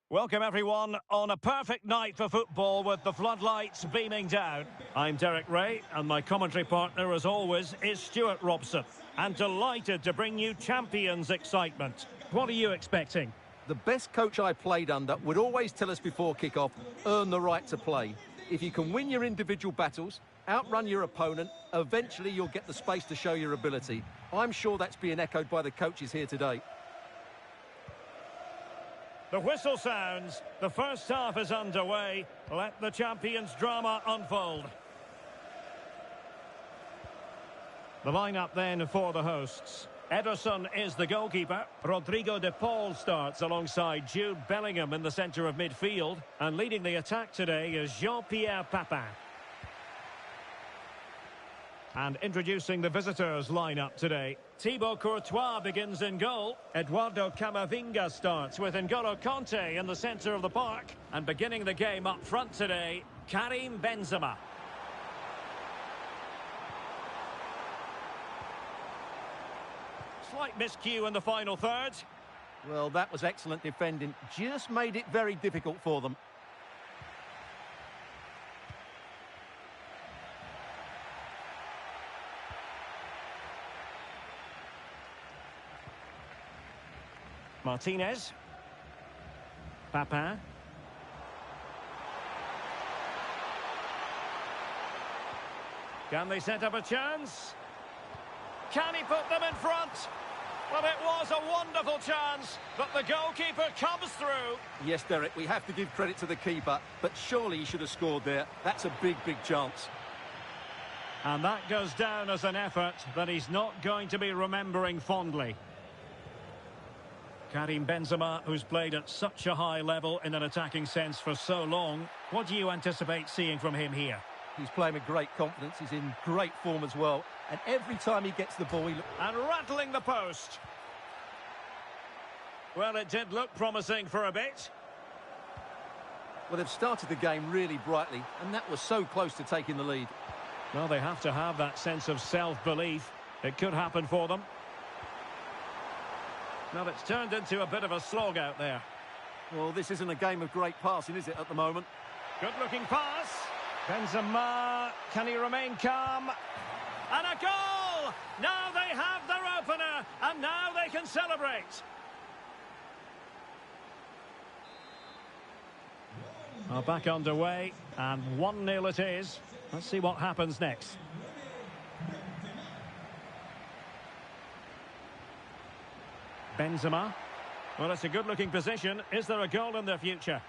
Welcome everyone on a perfect night for football with the floodlights beaming down. I'm Derek Ray and my commentary partner as always is Stuart Robson. And delighted to bring you Champions excitement. What are you expecting? The best coach I played under would always tell us before kick-off, earn the right to play. If you can win your individual battles, outrun your opponent, eventually you'll get the space to show your ability. I'm sure that's being echoed by the coaches here today. The whistle sounds. The first half is underway. Let the Champions drama unfold. The lineup then for the hosts. Ederson is the goalkeeper. Rodrigo de Paul starts alongside Jude Bellingham in the centre of midfield. And leading the attack today is Jean-Pierre Papin. And introducing the visitors' lineup today. Thibaut Courtois begins in goal. Eduardo Camavinga starts with N'Golo Kanté in the centre of the park. And beginning the game up front today, Karim Benzema. Slight miscue in the final third. Well, that was excellent defending. Just made it very difficult for them. Martinez. Papin. Can they set up a chance? Can he put them in front? Well, it was a wonderful chance, but the goalkeeper comes through. Yes, Derek, we have to give credit to the keeper, but surely he should have scored there. That's a big, big chance. And that goes down as an effort that he's not going to be remembering fondly. Karim Benzema, who's played at such a high level in an attacking sense for so long. What do you anticipate seeing from him here? He's playing with great confidence. He's in great form as well. And every time he gets the ball, And rattling the post. Well, it did look promising for a bit. Well, they've started the game really brightly, and that was so close to taking the lead. Well, they have to have that sense of self-belief. It could happen for them. Well, it's turned into a bit of a slog out there. Well, this isn't a game of great passing, is it, at the moment? Good-looking pass. Benzema, can he remain calm? And a goal! Now they have their opener, and now they can celebrate. Well, back underway, and 1-0 it is. Let's see what happens next. Benzema. Well, it's a good-looking position. Is there a goal in their future?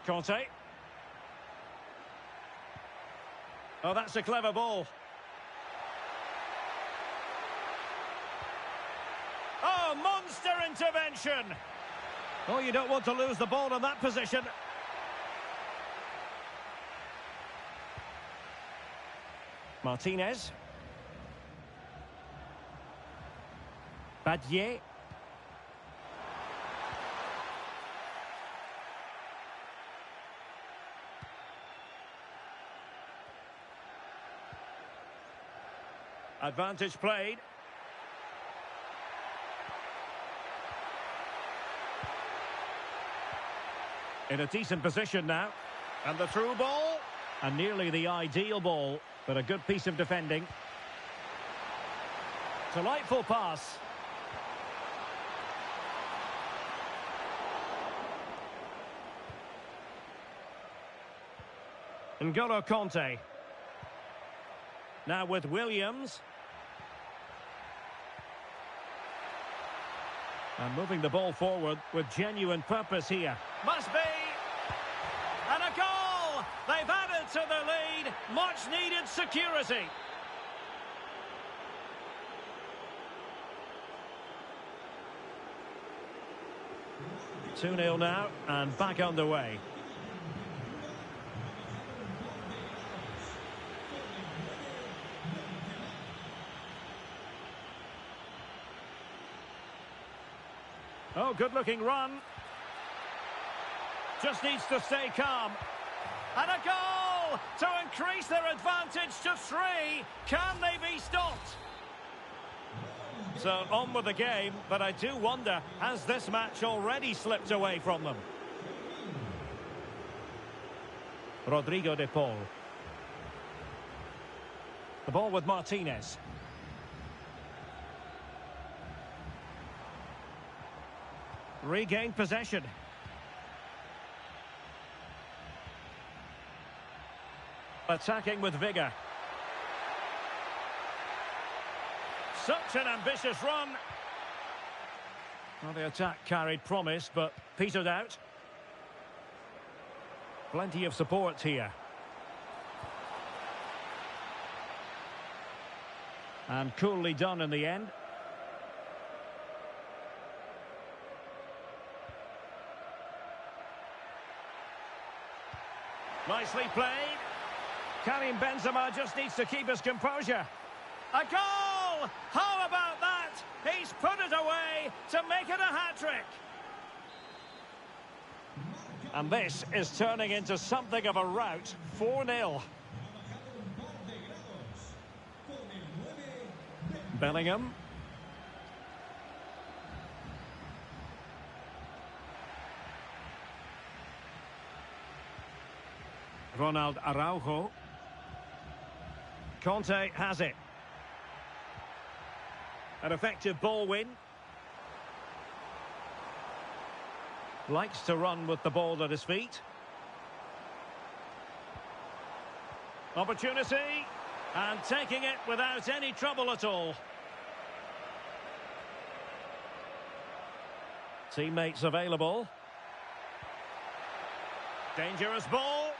Kanté. Oh, that's a clever ball. Oh, monster intervention. Oh, you don't want to lose the ball in that position. Martinez. Badier. Advantage played. In a decent position now. And the through ball. And nearly the ideal ball. But a good piece of defending. Delightful pass. N'Golo Kanté. Now with Williams. And moving the ball forward with genuine purpose here. Must be! And a goal! They've added to the lead. Much needed security. Two 2-0 now and back underway. Oh, good-looking run. Just needs to stay calm. And a goal to increase their advantage to 3. Can they be stopped? So on with the game, but I do wonder, has this match already slipped away from them? Rodrigo de Paul. The ball with Martinez. Regained possession. Attacking with vigour. Such an ambitious run. Well, the attack carried promise, but petered out. Plenty of support here. And coolly done in the end. Nicely played. Karim Benzema just needs to keep his composure. A goal! How about that? He's put it away to make it a hat-trick. And this is turning into something of a rout. 4-0. Bellingham. Ronald Araujo. Conte has it. An effective ball win. Likes to run with the ball at his feet. Opportunity. And taking it without any trouble at all. Teammates available. Dangerous ball.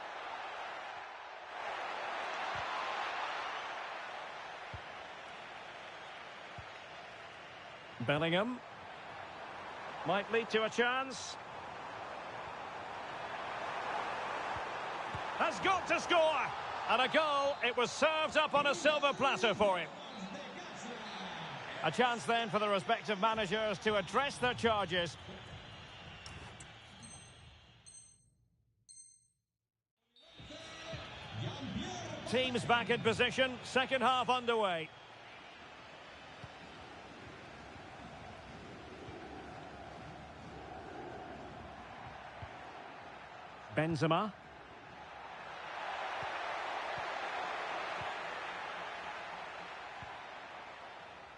Bellingham. Might lead to a chance. Has got to score. And a goal. It was served up on a silver platter for him. A chance then for the respective managers to address their charges. Teams back in position. Second half underway. Benzema.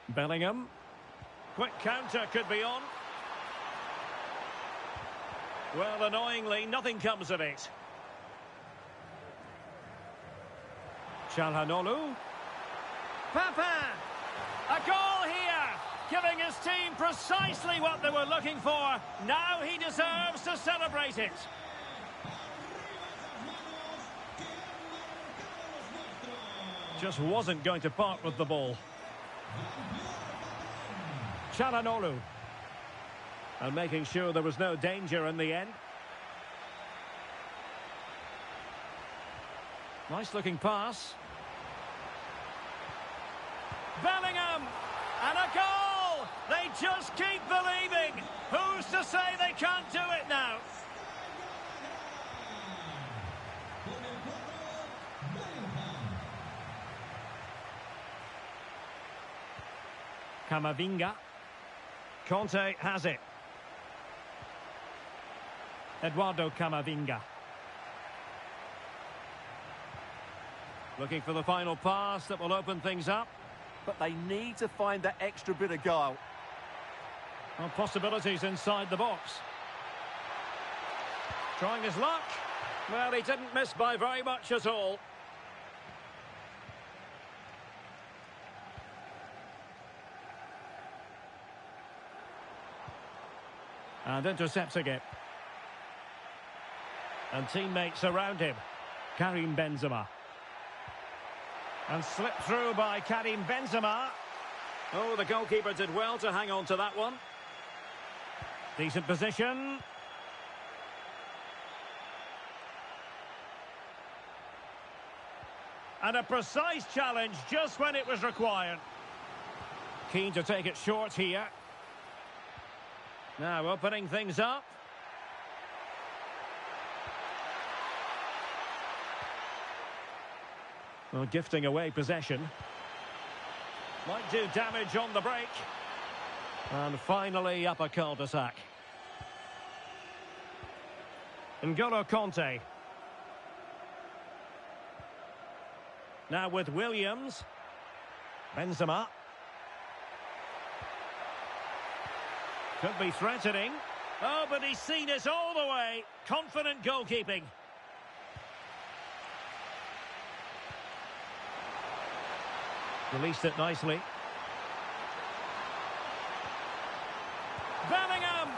Bellingham. Quick counter could be on. Well, annoyingly, nothing comes of it. Çalhanoğlu. Papin. A goal here, giving his team precisely what they were looking for. Now he deserves to celebrate it. Just wasn't going to part with the ball. Çalhanoğlu. And making sure there was no danger in the end. Nice looking pass. Bellingham! And a goal! They just keep believing. Who's to say they can't do it now? Camavinga. Conte has it. Eduardo Camavinga. Looking for the final pass that will open things up. But they need to find that extra bit of guile. Well, possibilities inside the box. Trying his luck. Well, he didn't miss by very much at all. And intercepting it. And teammates around him. Karim Benzema. And slipped through by Karim Benzema. Oh, the goalkeeper did well to hang on to that one. Decent position. And a precise challenge just when it was required. Keen to take it short here. Now opening things up. Well, gifting away possession. Might do damage on the break. And finally up a cul-de-sac. N'Golo Conte. Now with Williams. Benzema. Could be threatening. Oh, but he's seen it all the way. Confident goalkeeping. Released it nicely. Bellingham!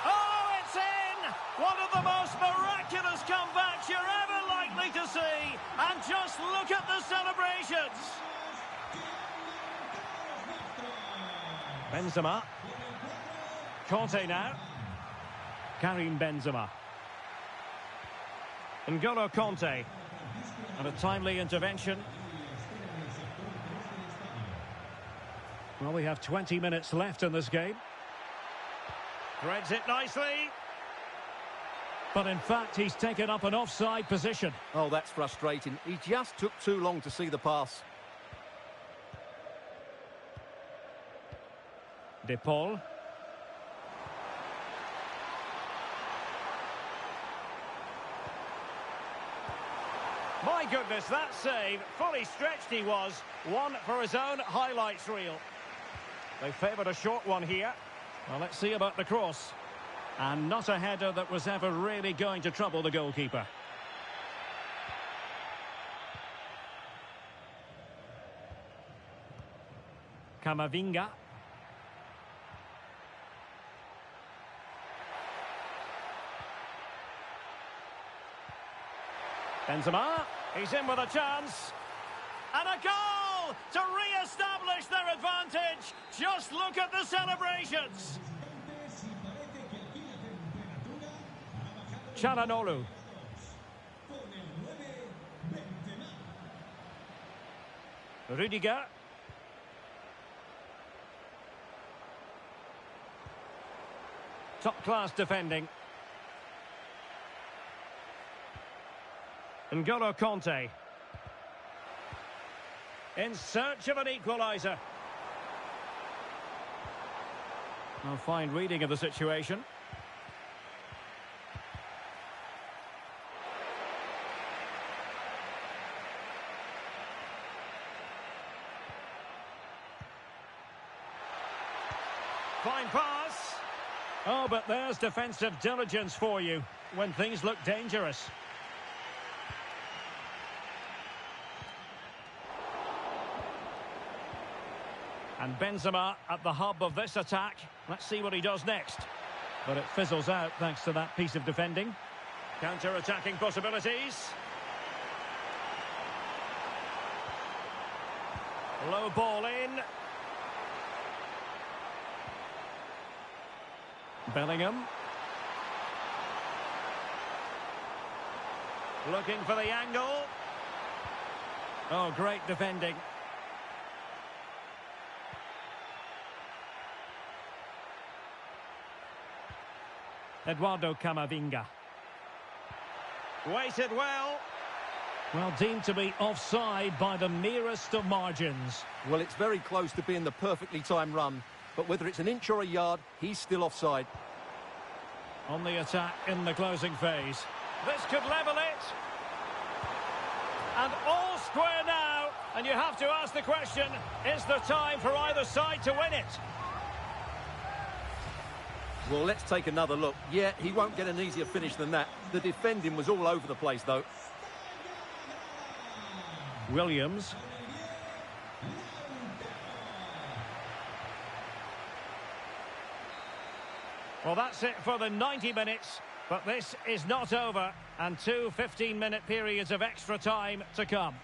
Oh, it's in! One of the most miraculous comebacks you're ever likely to see. And just look at the celebrations. Benzema. Conte now. Karim Benzema. N'Golo Conte. And a timely intervention. Well, we have 20 minutes left in this game. Threads it nicely. But in fact, he's taken up an offside position. Oh, that's frustrating. He just took too long to see the pass. De Paul. My goodness, that save. Fully stretched he was. One for his own highlights reel. They favoured a short one here. Well, let's see about the cross. And not a header that was ever really going to trouble the goalkeeper. Camavinga. Benzema, he's in with a chance. And a goal to re-establish their advantage. Just look at the celebrations. Çalhanoğlu. Rüdiger. Top-class defending. N'Golo Conte. In search of an equaliser. A fine reading of the situation. Fine pass. Oh, but there's defensive diligence for you when things look dangerous. And Benzema at the hub of this attack. Let's see what he does next. But it fizzles out thanks to that piece of defending. Counter-attacking possibilities. Low ball in. Bellingham. Looking for the angle. Oh, great defending. Eduardo Camavinga. Waited well. Well, deemed to be offside by the merest of margins. Well, it's very close to being the perfectly timed run. But whether it's an inch or a yard, he's still offside. On the attack in the closing phase. This could level it. And all square now. And you have to ask the question, is there time for either side to win it? Well, let's take another look. Yeah, he won't get an easier finish than that. The defending was all over the place, though. Williams. Well, that's it for the 90 minutes. But this is not over. And two 15-minute periods of extra time to come.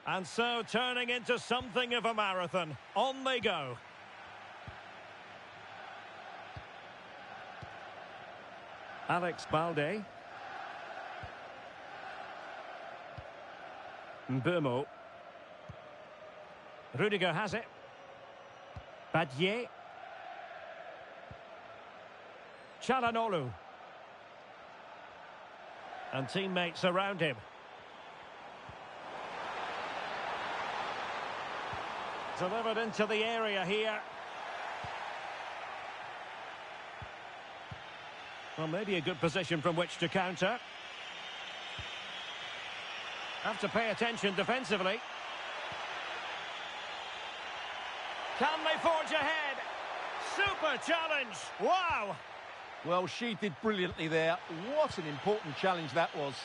And so turning into something of a marathon. On they go. Alex Balde. Mbeumo. Rudiger has it. Badier. Çalhanoğlu. And teammates around him. Delivered into the area here. Well, maybe a good position from which to counter. Have to pay attention defensively. Can they forge ahead? Super challenge! Wow! Well, she did brilliantly there. What an important challenge that was.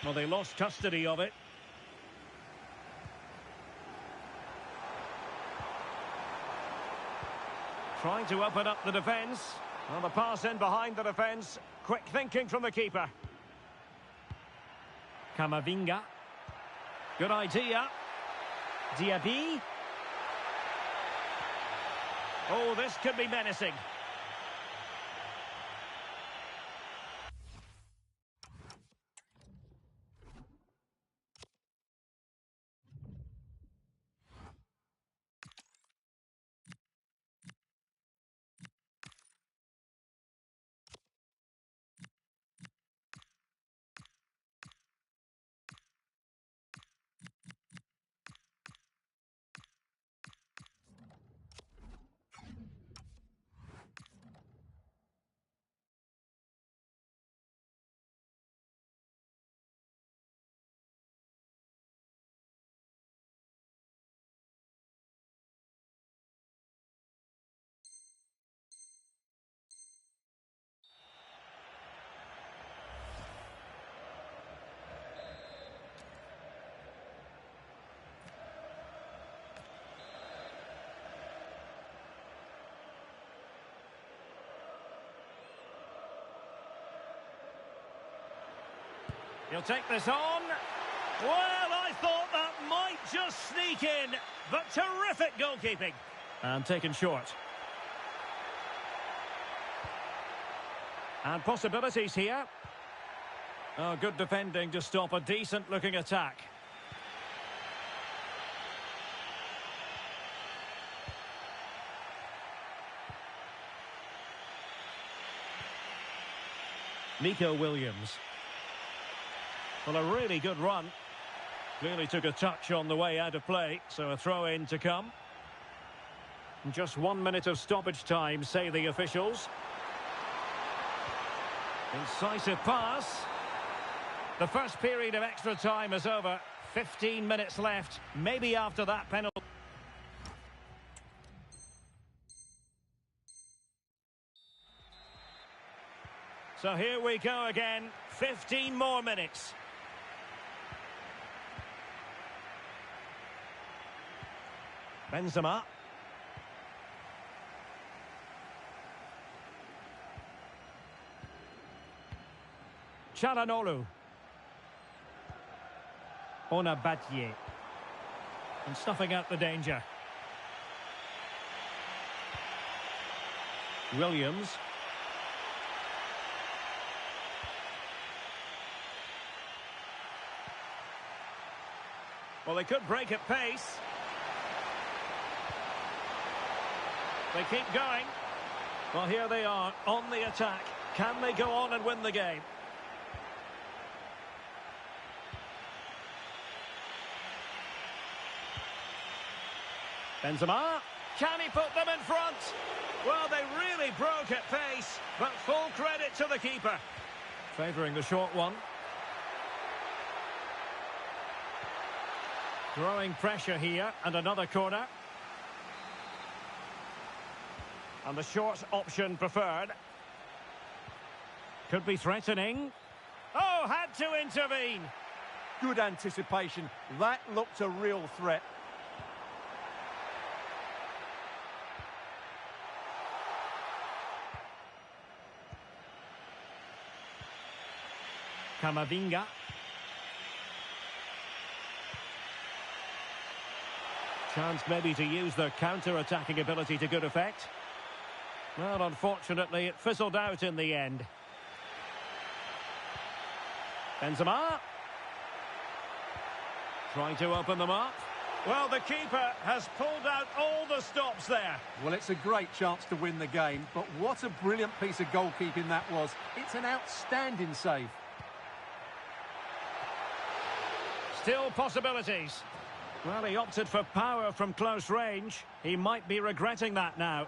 Well, they lost custody of it. Trying to open up the defence. Well, the pass in behind the defence. Quick thinking from the keeper. Camavinga. Good idea. Diaby. Oh, this could be menacing. He'll take this on. Well, I thought that might just sneak in, but terrific goalkeeping. And taken short. And possibilities here. Oh, good defending to stop a decent-looking attack. Nico Williams. Well, a really good run. Clearly took a touch on the way out of play, so a throw-in to come. Just 1 minute of stoppage time, say the officials. Incisive pass. The first period of extra time is over. 15 minutes left. Maybe after that penalty. So here we go again. 15 more minutes. Benzema. Çalhanoğlu. Ona Badier. And snuffing out the danger. Williams. Well, they could break at pace. They keep going. Well, here they are on the attack. Can they go on and win the game? Benzema. Can he put them in front? Well, they really broke at pace, but full credit to the keeper. Favouring the short one. Growing pressure here, and another corner. And the short option preferred. Could be threatening. Oh, had to intervene. Good anticipation. That looked a real threat. Camavinga. Chance maybe to use their counter-attacking ability to good effect. Well, unfortunately, it fizzled out in the end. Benzema. Trying to open them up. Well, the keeper has pulled out all the stops there. Well, it's a great chance to win the game, but what a brilliant piece of goalkeeping that was. It's an outstanding save. Still possibilities. Well, he opted for power from close range. He might be regretting that now.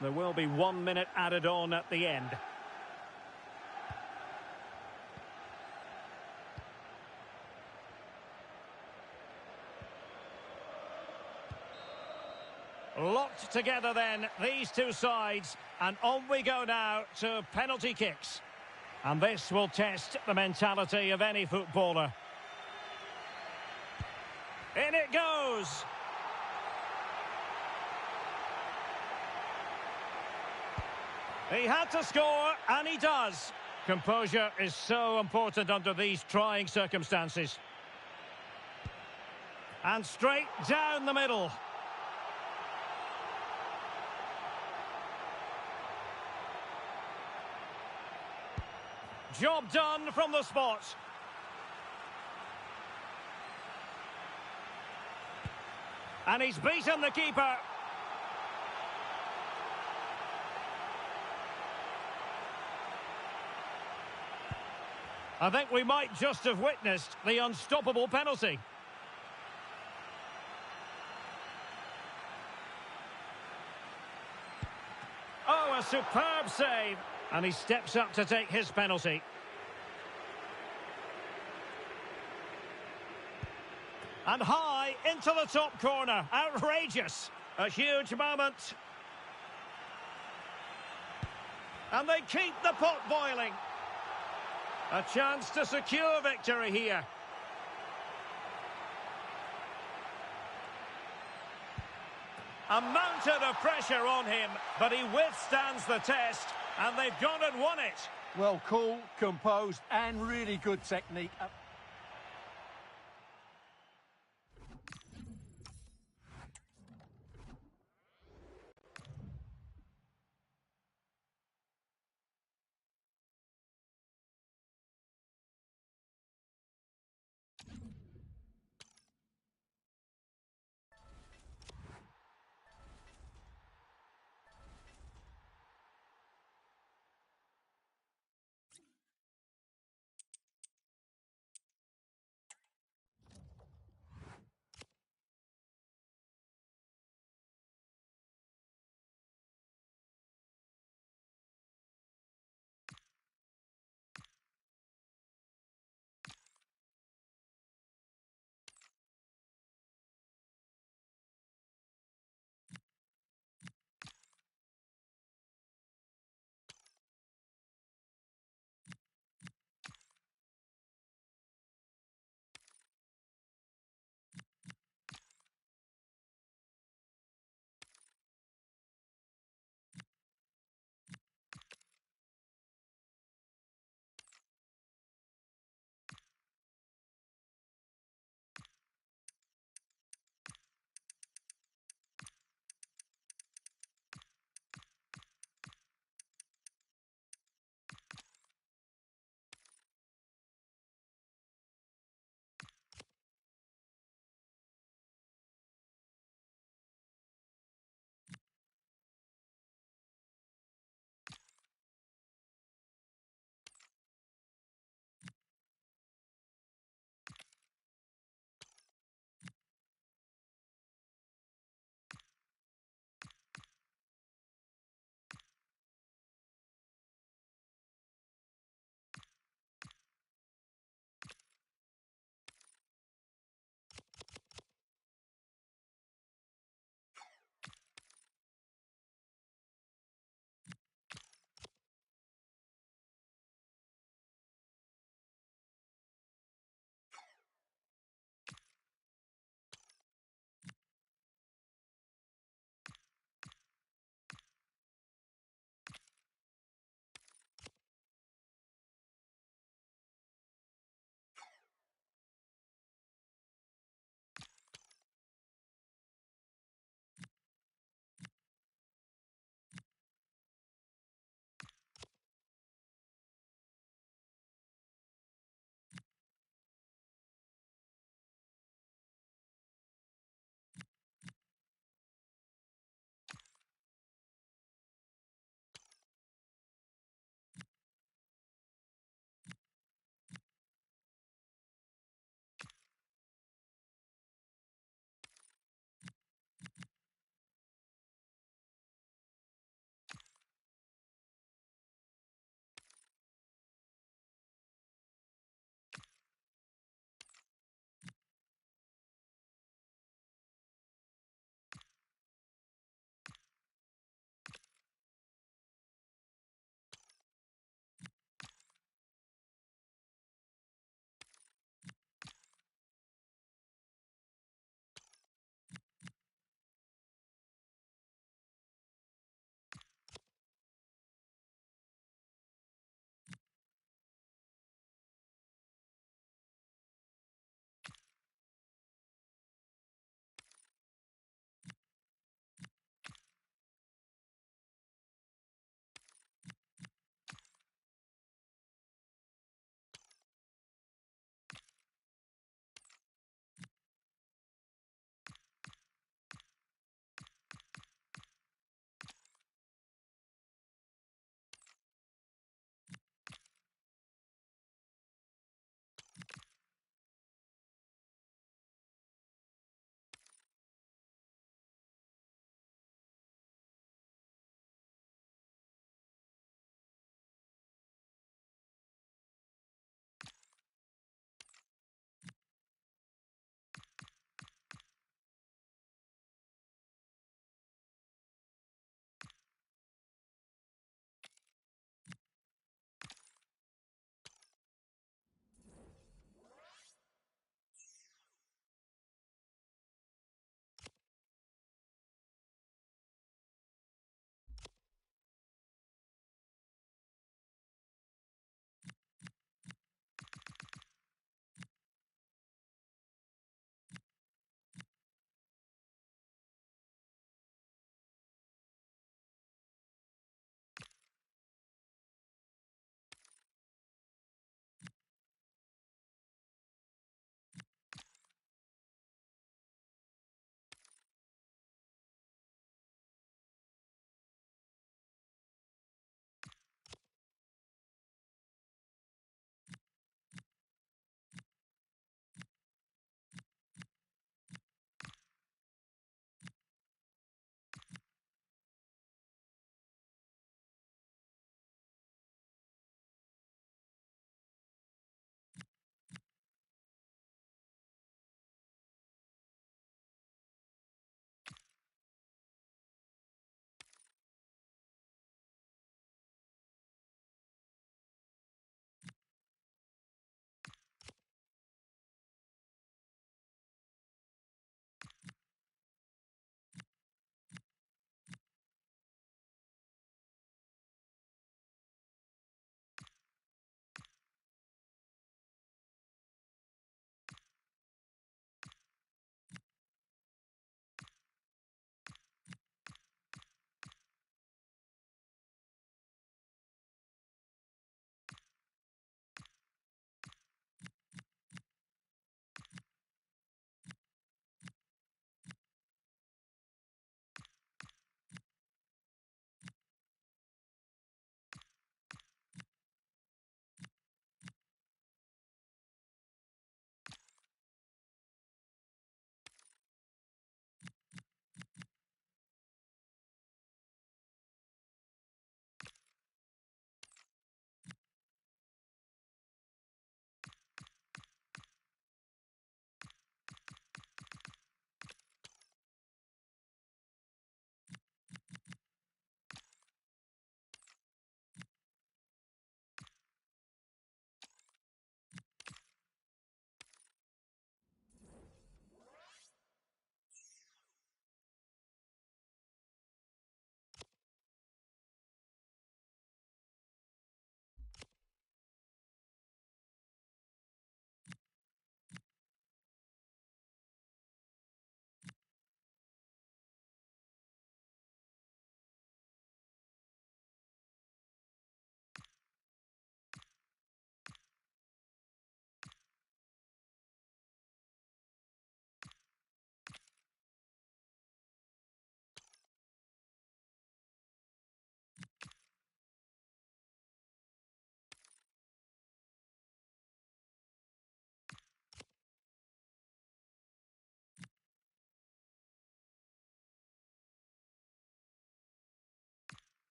There will be 1 minute added on at the end. Locked together then, these two sides, and on we go now to penalty kicks. And this will test the mentality of any footballer. In it goes! He had to score, and he does. Composure is so important under these trying circumstances. And straight down the middle. Job done from the spot. And he's beaten the keeper. I think we might just have witnessed the unstoppable penalty. Oh, a superb save. And he steps up to take his penalty. And high into the top corner. Outrageous. A huge moment. And they keep the pot boiling. A chance to secure victory here. A mountain of pressure on him, but he withstands the test, and they've gone and won it. Well, cool, composed, and really good technique.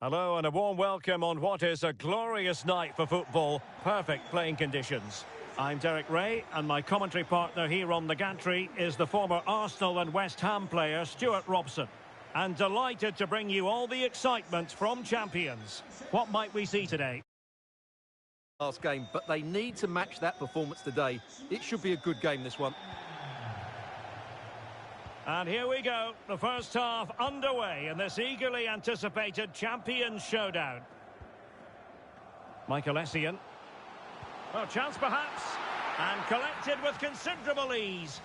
Hello and a warm welcome on what is a glorious night for football. Perfect playing conditions. I'm Derek Ray, and my commentary partner here on the gantry is the former Arsenal and West Ham player Stuart Robson. And delighted to bring you all the excitement from champions. What might we see today? Last game, but they need to match that performance today. It should be a good game, this one. And here we go, the first half underway in this eagerly anticipated Champions Showdown. Michael Essien. Well, chance perhaps, and collected with considerable ease.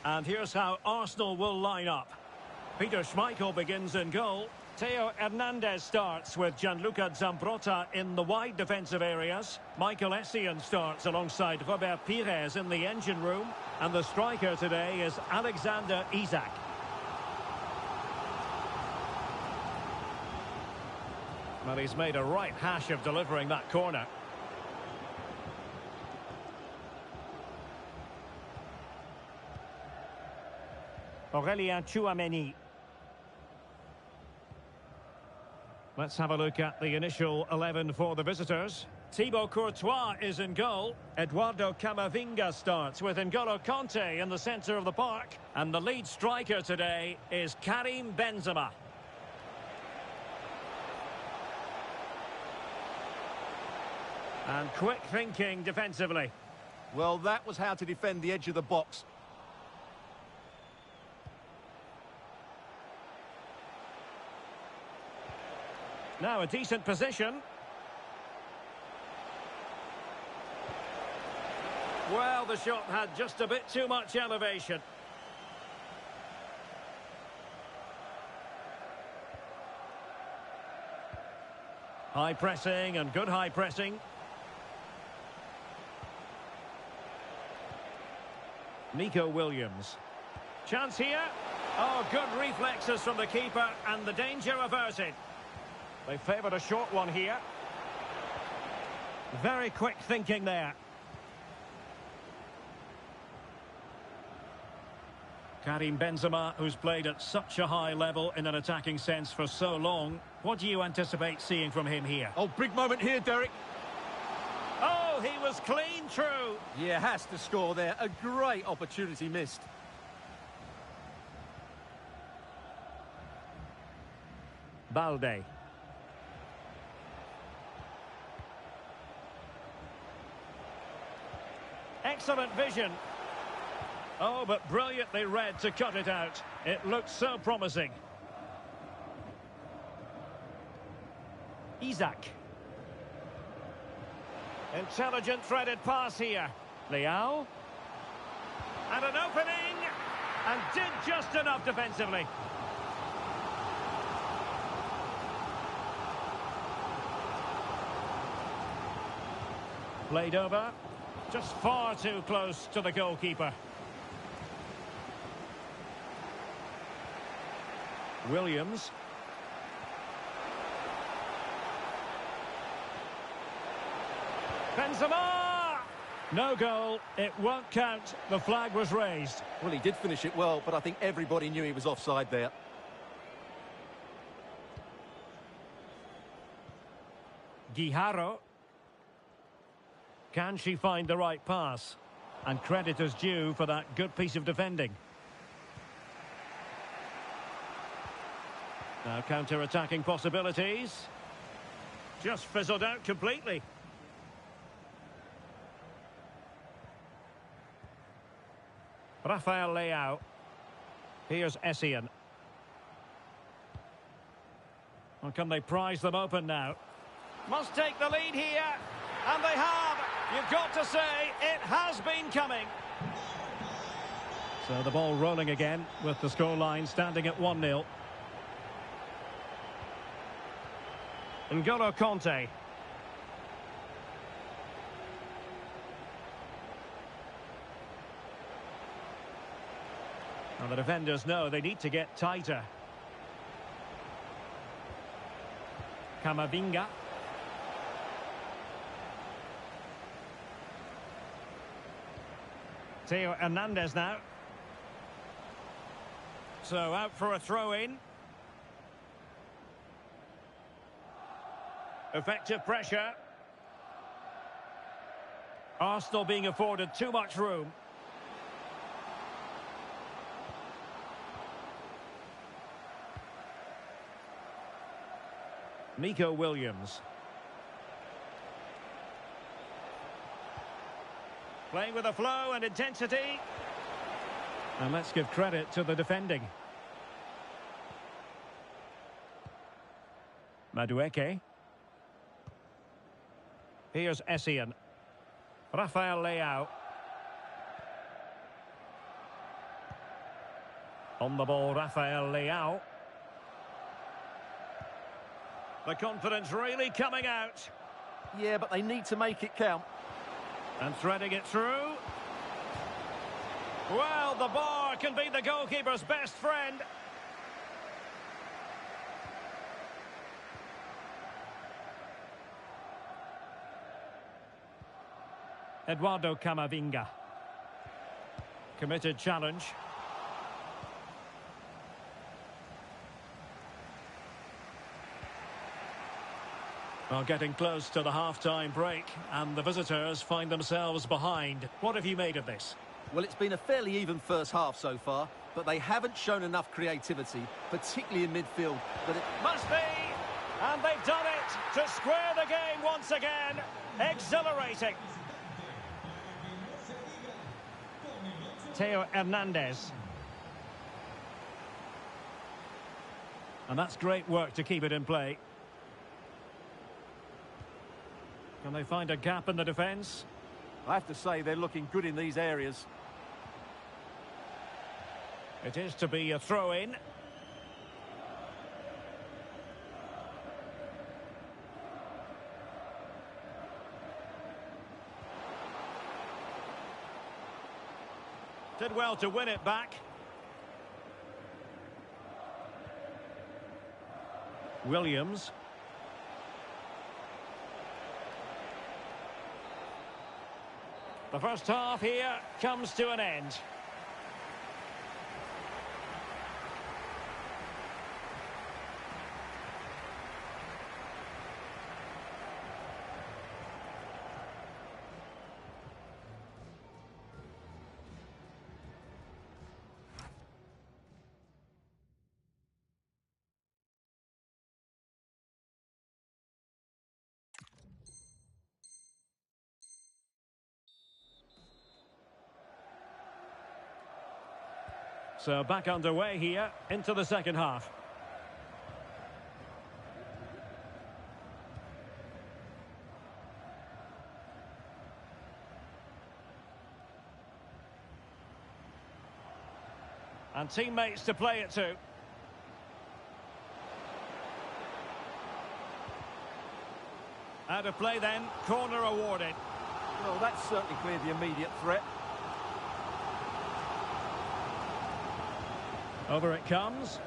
And here's how Arsenal will line up. Peter Schmeichel begins in goal. Theo Hernandez starts with Gianluca Zambrotta in the wide defensive areas. Michael Essien starts alongside Robert Pires in the engine room. And the striker today is Alexander Isak. Well, he's made a right hash of delivering that corner. Aurélien Tchouameni. Let's have a look at the initial 11 for the visitors. Thibaut Courtois is in goal. Eduardo Camavinga starts with N'Golo Kanté in the centre of the park. And the lead striker today is Karim Benzema. And quick thinking defensively. Well, that was how to defend the edge of the box. Now a decent position. Well, the shot had just a bit too much elevation. High pressing and good high pressing. Nico Williams. Chance here. Oh, good reflexes from the keeper and the danger averted. They favoured a short one here. Very quick thinking there. Karim Benzema, who's played at such a high level in an attacking sense for so long. What do you anticipate seeing from him here? Oh, big moment here, Derek. Oh, he was clean through. Yeah, has to score there. A great opportunity missed. Balde. Excellent vision. Oh, but brilliantly read to cut it out. It looked so promising. Isak. Intelligent threaded pass here. Leao. And an opening. And did just enough defensively. Played over. Just far too close to the goalkeeper. Williams. Benzema! No goal. It won't count. The flag was raised. Well, he did finish it well, but I think everybody knew he was offside there. Guijarro. Can she find the right pass? And credit is due for that good piece of defending. Now counter-attacking possibilities. Just fizzled out completely. Rafael Leao. Here's Essien. Well, can they prize them open now? Must take the lead here. And they have. You've got to say, it has been coming. So the ball rolling again with the scoreline standing at 1-0. N'Golo Kanté. Well, the defenders know they need to get tighter. Camavinga. Theo Hernandez now. So out for a throw-in. Effective pressure. Arsenal being afforded too much room. Nico Williams. Playing with a flow and intensity. And let's give credit to the defending. Madueke. Here's Essien. Rafael Leao. On the ball, Rafael Leao. The confidence really coming out. Yeah, but they need to make it count. And threading it through. Well, the bar can be the goalkeeper's best friend. Eduardo Camavinga. Committed challenge. Well, getting close to the half-time break, and the visitors find themselves behind. What have you made of this? Well, it's been a fairly even first half so far, but they haven't shown enough creativity, particularly in midfield. But it must be! And they've done it to square the game once again. Exhilarating. Theo Hernandez. And that's great work to keep it in play. Can they find a gap in the defence? I have to say they're looking good in these areas. It is to be a throw-in. Did well to win it back. Williams. The first half here comes to an end. So back underway here into the second half. And teammates to play it to. Out of play then, corner awarded. Well, that's certainly cleared the immediate threat. Over it comes.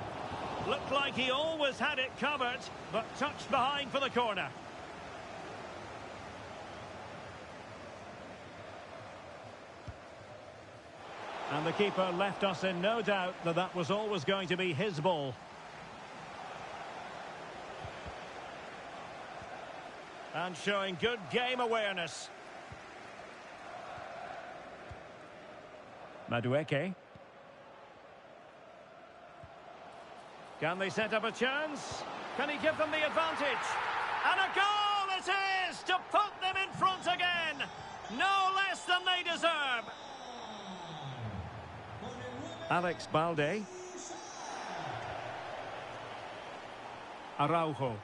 Looked like he always had it covered, but touched behind for the corner. And the keeper left us in no doubt that that was always going to be his ball. And showing good game awareness. Madueke. Can they set up a chance? Can he give them the advantage? And a goal it is to put them in front again. No less than they deserve. Alex Balde. Araujo.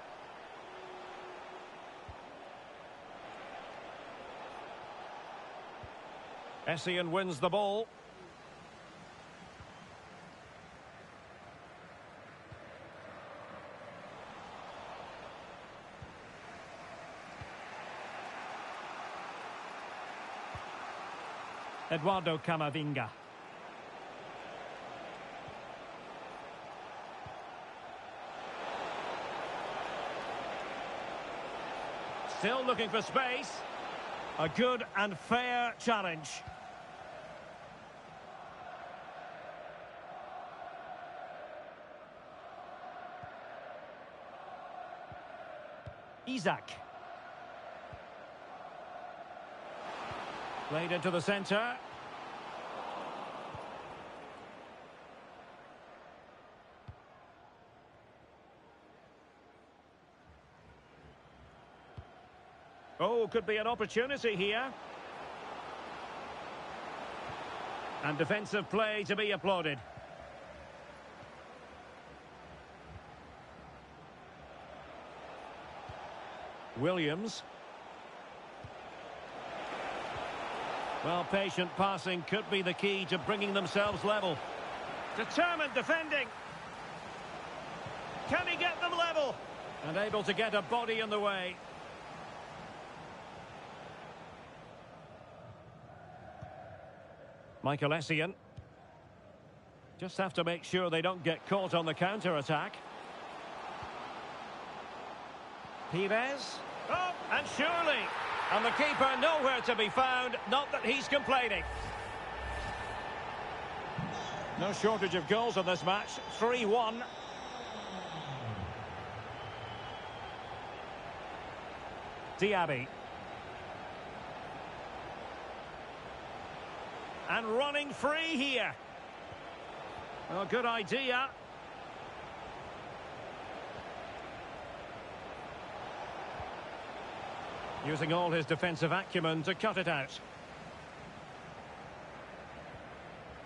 Essien wins the ball. Eduardo Camavinga. Still looking for space. A good and fair challenge. Isaac. Played into the centre. Oh, could be an opportunity here. And defensive play to be applauded. Williams. Well, patient passing could be the key to bringing themselves level. Determined defending. Can he get them level? And able to get a body in the way. Michael Essien. Just have to make sure they don't get caught on the counter-attack. Pires. Oh, and surely. And the keeper nowhere to be found. Not that he's complaining. No shortage of goals in this match. 3-1. Diaby. And running free here. Oh, good idea. Using all his defensive acumen to cut it out.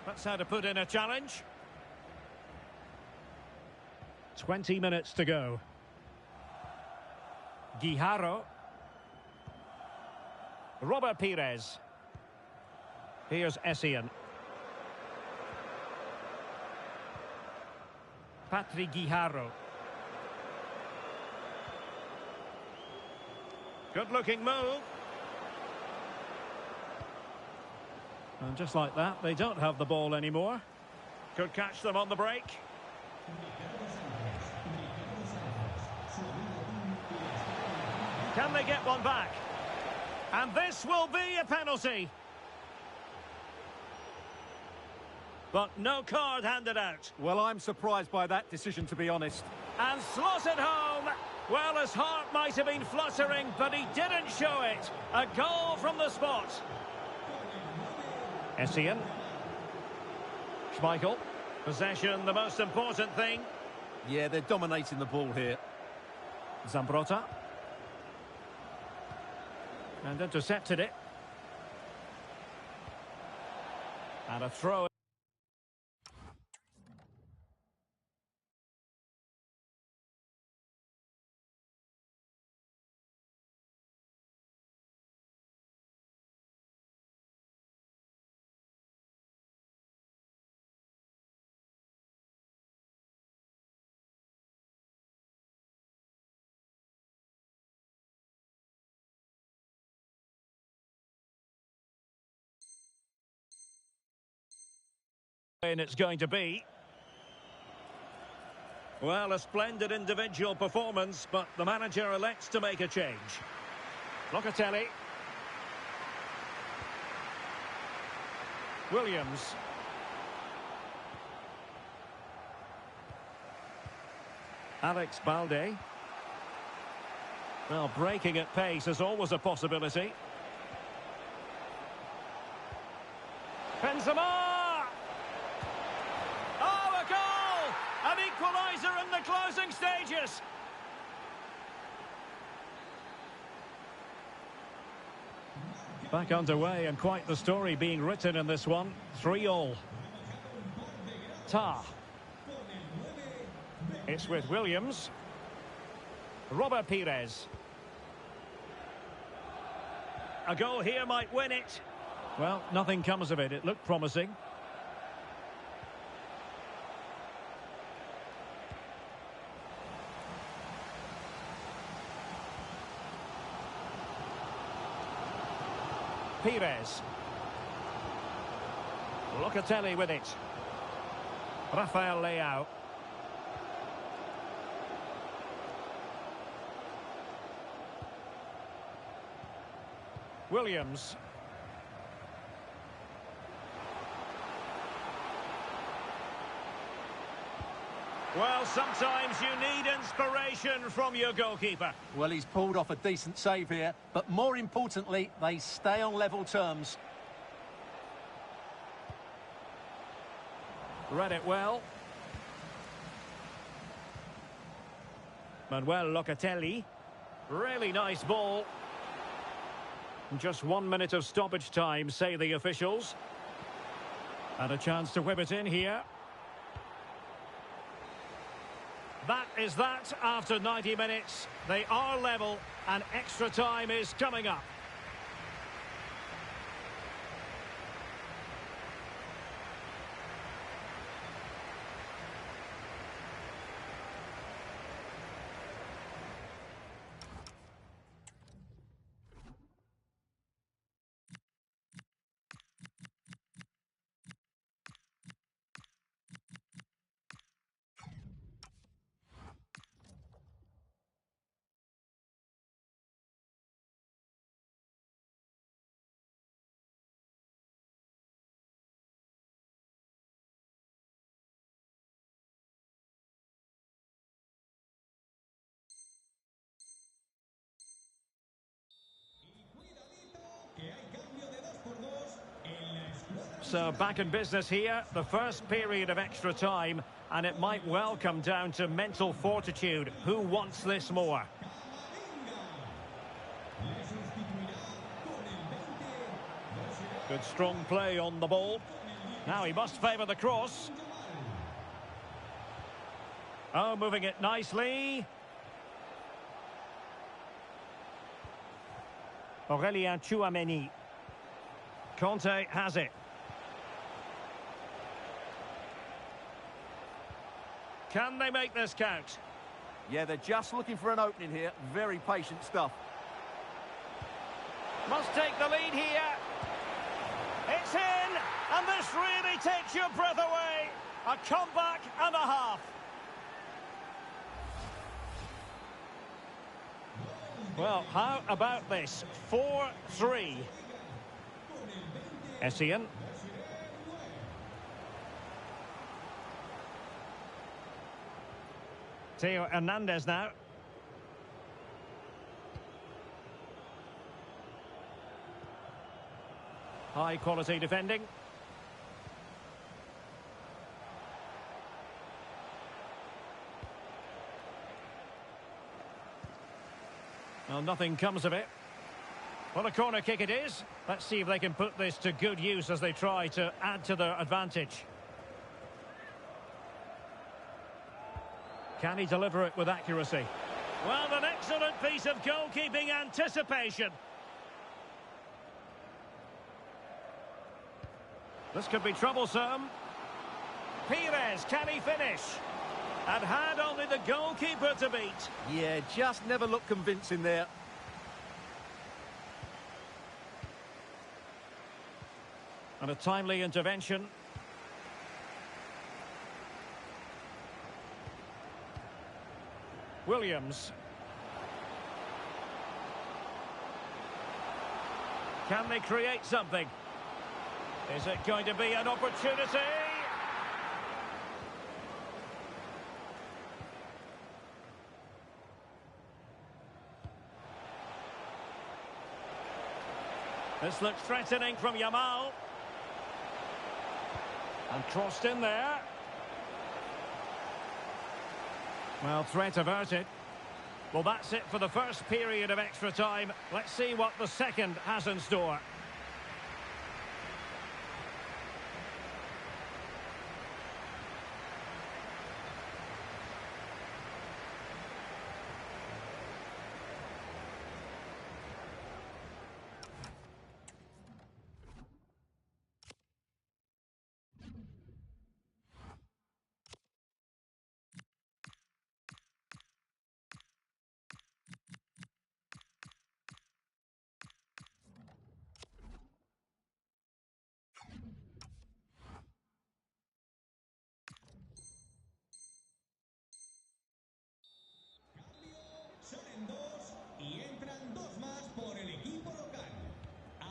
That's how to put in a challenge. 20 minutes to go. Guijarro. Robert Pires. Here's Essien. Patrick Guijarro. Good-looking move. And just like that, they don't have the ball anymore. Could catch them on the break. Can they get one back? And this will be a penalty. But no card handed out. Well, I'm surprised by that decision, to be honest. And slotted home. Well, his heart might have been fluttering, but he didn't show it. A goal from the spot. Essien. Schmeichel. Possession, the most important thing. Yeah, they're dominating the ball here. Zambrotta. And intercepted it. And a throw. And it's going to be. Well, a splendid individual performance, but the manager elects to make a change. Locatelli. Williams. Alex Balde. Well, breaking at pace is always a possibility. Benzema! An equaliser in the closing stages. Back underway, and quite the story being written in this one. 3-3. Tah. It's with Williams. Robert Pires. A goal here might win it. Well, nothing comes of it. It looked promising. Pires. Locatelli with it. Rafael Leao. Williams. Well, sometimes you need inspiration from your goalkeeper. Well, he's pulled off a decent save here, but more importantly, they stay on level terms. Read it well. Manuel Locatelli. Really nice ball. Just 1 minute of stoppage time, say the officials. And a chance to whip it in here. That is that after 90 minutes. They are level and extra time is coming up. So back in business here, the first period of extra time, and it might well come down to mental fortitude. Who wants this more? Good strong play on the ball. Now he must favour the cross. Oh, moving it nicely. Aurélien Tchouaméni. Conte has it. Can they make this count? Yeah, they're just looking for an opening here. Very patient stuff. Must take the lead here. It's in, and this really takes your breath away. A comeback and a half. Well, how about this? 4-3. Essien. Theo Hernandez now. High quality defending. Well, nothing comes of it. Well, a corner kick it is. Let's see if they can put this to good use as they try to add to their advantage. Can he deliver it with accuracy? Well, an excellent piece of goalkeeping anticipation. This could be troublesome. Pires, can he finish? And had only the goalkeeper to beat. Yeah, just never looked convincing there. And a timely intervention. Williams. Can they create something? Is it going to be an opportunity? This looks threatening from Yamal. And crossed in there. Well, threat averted. Well, that's it for the first period of extra time. Let's see what the second has in store.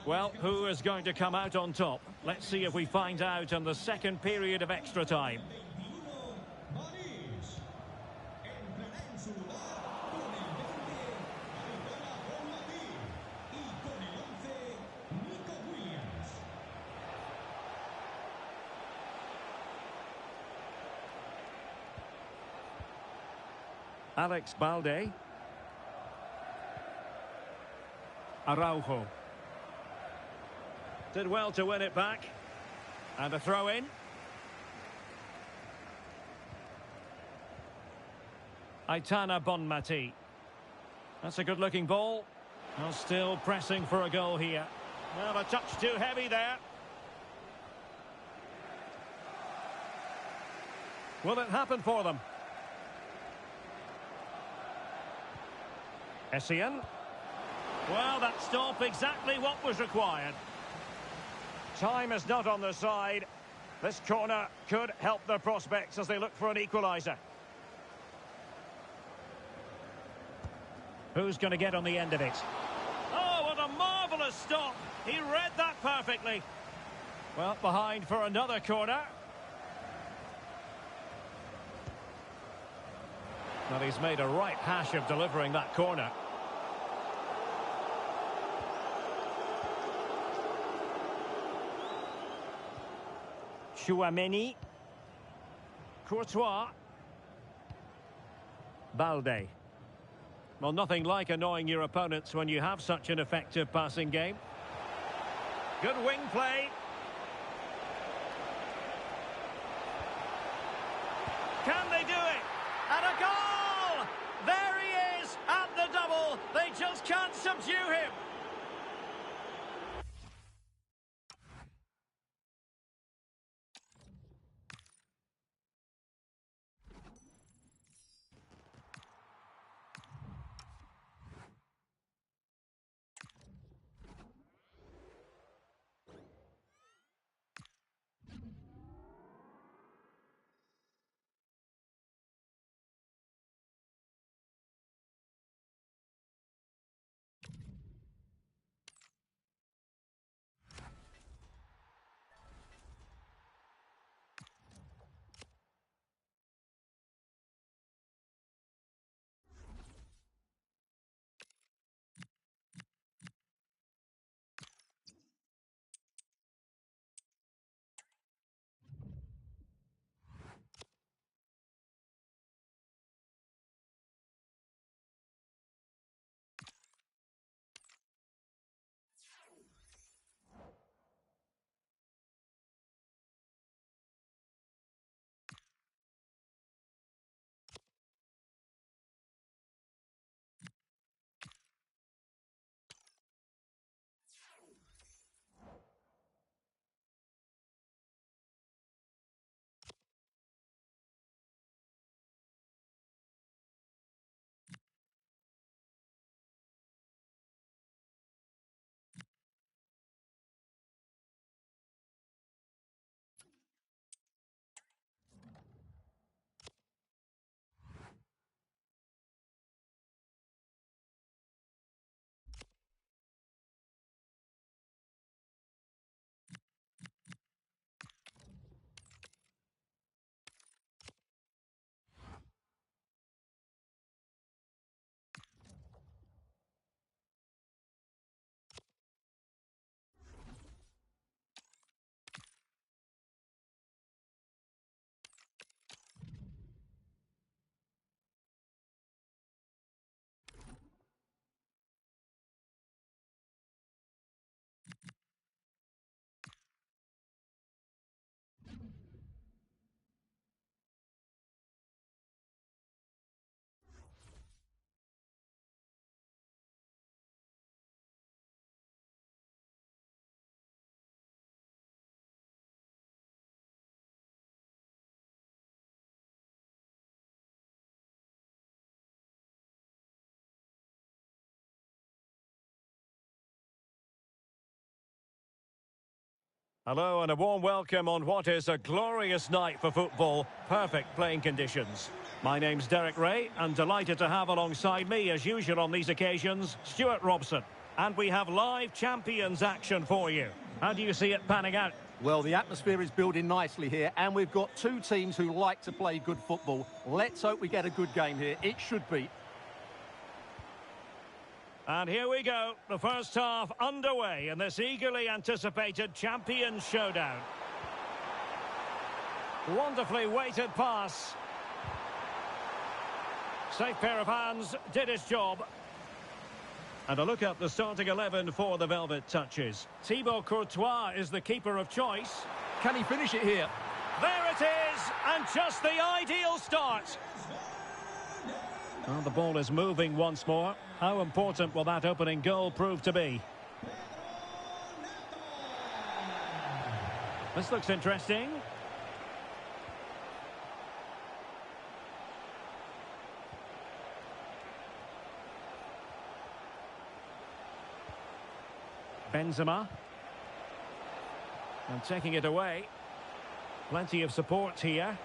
Well, who is going to come out on top? Let's see if we find out in the second period of extra time. Alex Balde. Araujo. Did well to win it back. And a throw in. Aitana Bonmati. That's a good looking ball. Well, still pressing for a goal here. Well, a touch too heavy there. Will it happen for them? Essien. Well, that stop exactly what was required. Time is not on their side. This corner could help their prospects as they look for an equaliser. Who's going to get on the end of it? Oh, what a marvellous stop. He read that perfectly. Well, behind for another corner. Well, he's made a right hash of delivering that corner. Tchouaméni. Courtois. Balde. Well, nothing like annoying your opponents when you have such an effective passing game. Good wing play. Can they do it? And a goal! There he is at the double. They just can't subdue him. Hello and a warm welcome on what is a glorious night for football. Perfect playing conditions. My name's Derek Ray and delighted to have alongside me, as usual on these occasions, Stuart Robson. And we have live Champions action for you. How do you see it panning out? Well, the atmosphere is building nicely here, and we've got two teams who like to play good football. Let's hope we get a good game here. It should be. And here we go, the first half underway in this eagerly anticipated Champions showdown. Wonderfully weighted pass. Safe pair of hands, did his job. And a look at the starting 11 for the Velvet Touches. Thibaut Courtois is the keeper of choice. Can he finish it here? There it is, and just the ideal start. Well, the ball is moving once more. How important will that opening goal prove to be? This looks interesting. Benzema. And taking it away. Plenty of support here.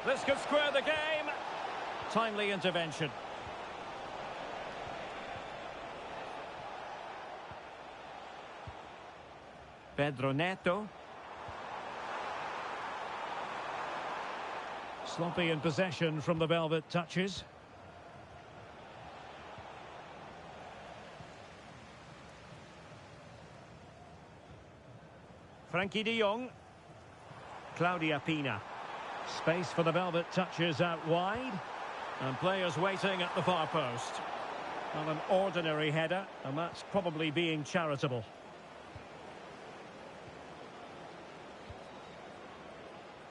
This could square the game. Timely intervention. Pedro Neto. Sloppy in possession from the Velvet Touches. Frankie de Jong. Claudia Pina. Space for the Velvet Touches out wide. And players waiting at the far post. Not an ordinary header, and that's probably being charitable.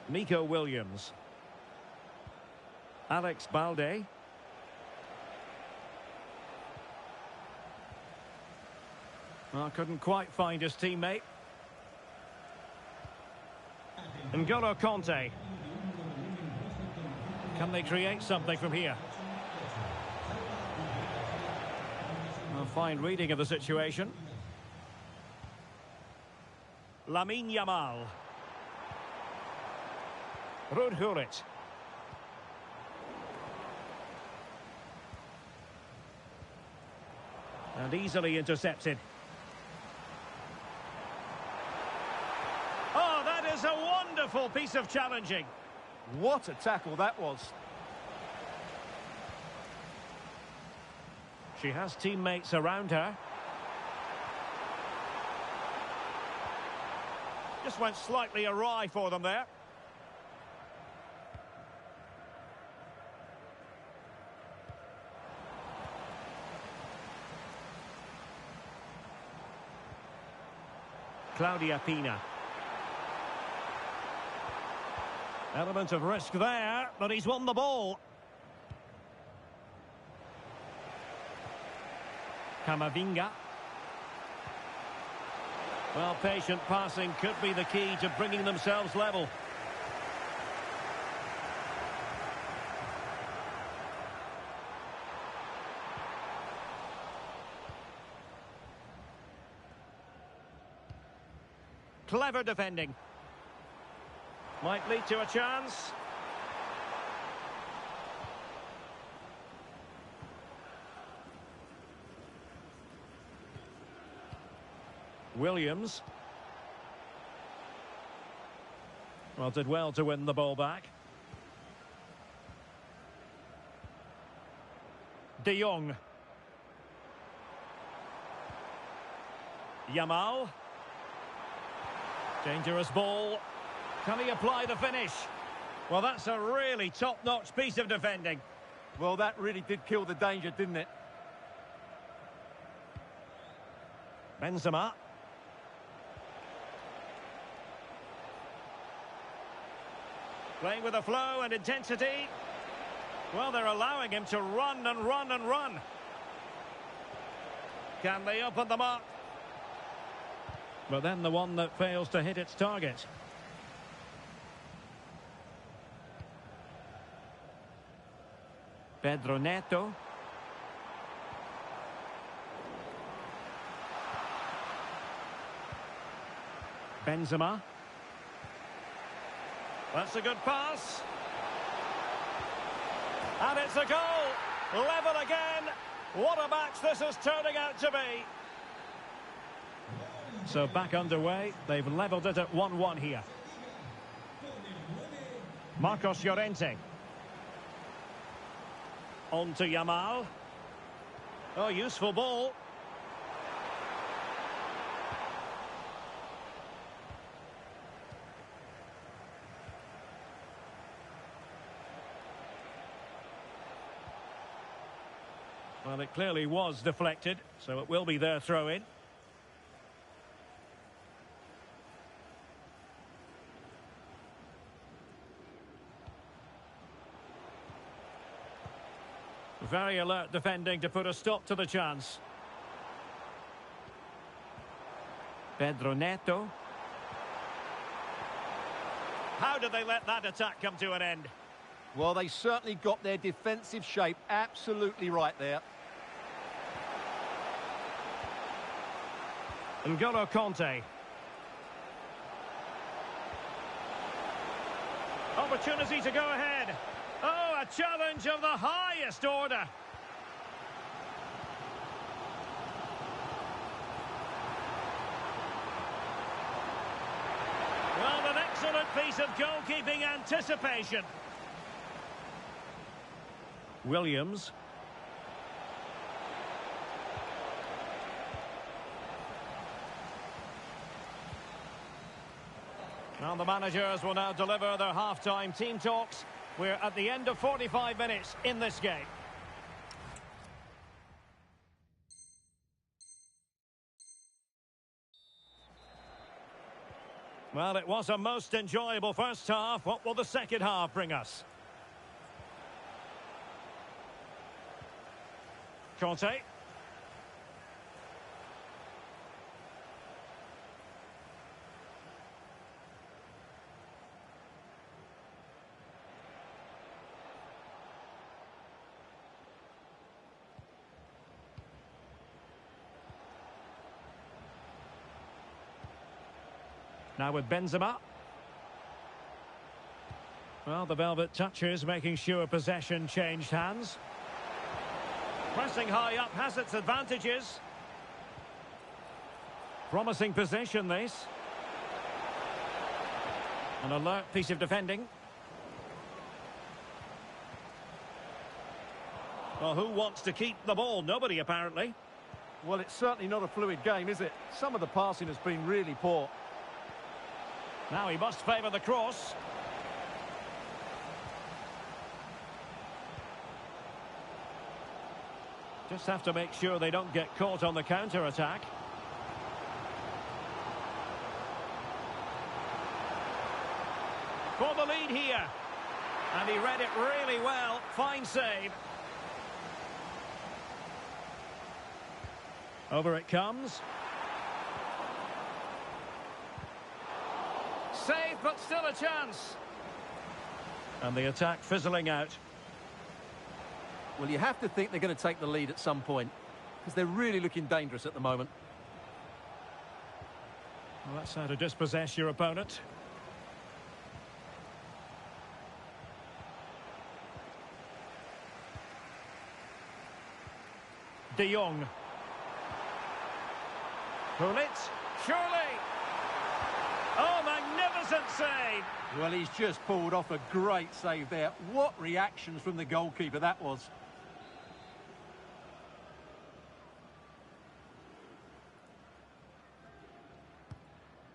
Nico Williams. Alex Balde. Oh, couldn't quite find his teammate. N'Golo Kanté. Can they create something from here? A fine reading of the situation. Lamine Yamal. Ruud Gullit. And easily intercepted. Oh, that is a wonderful piece of challenging. What a tackle that was. She has teammates around her. Just went slightly awry for them there. Claudia Pina. Element of risk there, but he's won the ball. Camavinga. Well, patient passing could be the key to bringing themselves level. Clever defending. Might lead to a chance. Williams. Well, did well to win the ball back. De Jong. Yamal. Dangerous ball. Can he apply the finish? Well, that's a really top-notch piece of defending. Well, that really did kill the danger, didn't it? Benzema. Playing with a flow and intensity. Well, they're allowing him to run and run and run. Can they open them up? But then the one that fails to hit its target. Pedro Neto. Benzema. That's a good pass. And it's a goal. Level again. What a match this is turning out to be. So back underway. They've levelled it at 1-1 here. Marcos Llorente. On to Yamal. Oh, useful ball. Well, it clearly was deflected, so it will be their throw-in. Very alert defending to put a stop to the chance. Pedro Neto. How did they let that attack come to an end? Well, they certainly got their defensive shape absolutely right there. N'Golo Kanté. Opportunity to go ahead. Oh, a challenge of the highest order. Well, an excellent piece of goalkeeping anticipation. Williams. Well, the managers will now deliver their half-time team talks. We're at the end of 45 minutes in this game. Well, it was a most enjoyable first half. What will the second half bring us? Kanté. Now with Benzema. Well, the velvet touches, making sure possession changed hands. Pressing high up has its advantages. Promising position, this. An alert piece of defending. Well, who wants to keep the ball? Nobody, apparently. Well, it's certainly not a fluid game, is it? Some of the passing has been really poor. Now he must favour the cross. Just have to make sure they don't get caught on the counter-attack. For the lead here. And he read it really well. Fine save. Over it comes. Save, but still a chance. And the attack fizzling out. Well, you have to think they're going to take the lead at some point, because they're really looking dangerous at the moment. Well, that's how to dispossess your opponent. De Jong. Gullit. Surely. Oh, magnificent save. Well, he's just pulled off a great save there. What reactions from the goalkeeper that was.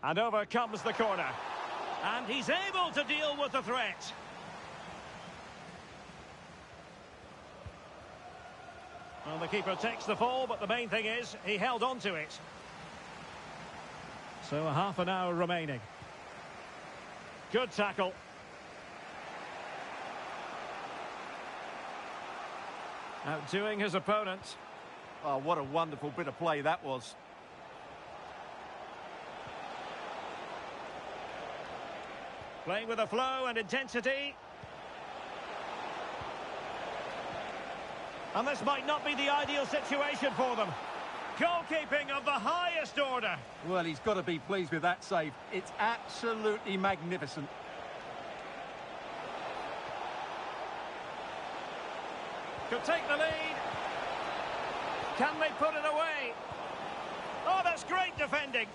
And over comes the corner. And he's able to deal with the threat. Well, the keeper takes the fall, but the main thing is he held on to it. So a half an hour remaining. Good tackle. Outdoing his opponent. Oh, what a wonderful bit of play that was. Playing with a flow and intensity. And this might not be the ideal situation for them. Goalkeeping of the highest order. Well, he's got to be pleased with that save. It's absolutely magnificent. Could take the lead. Can they put it away? Oh, that's great defending.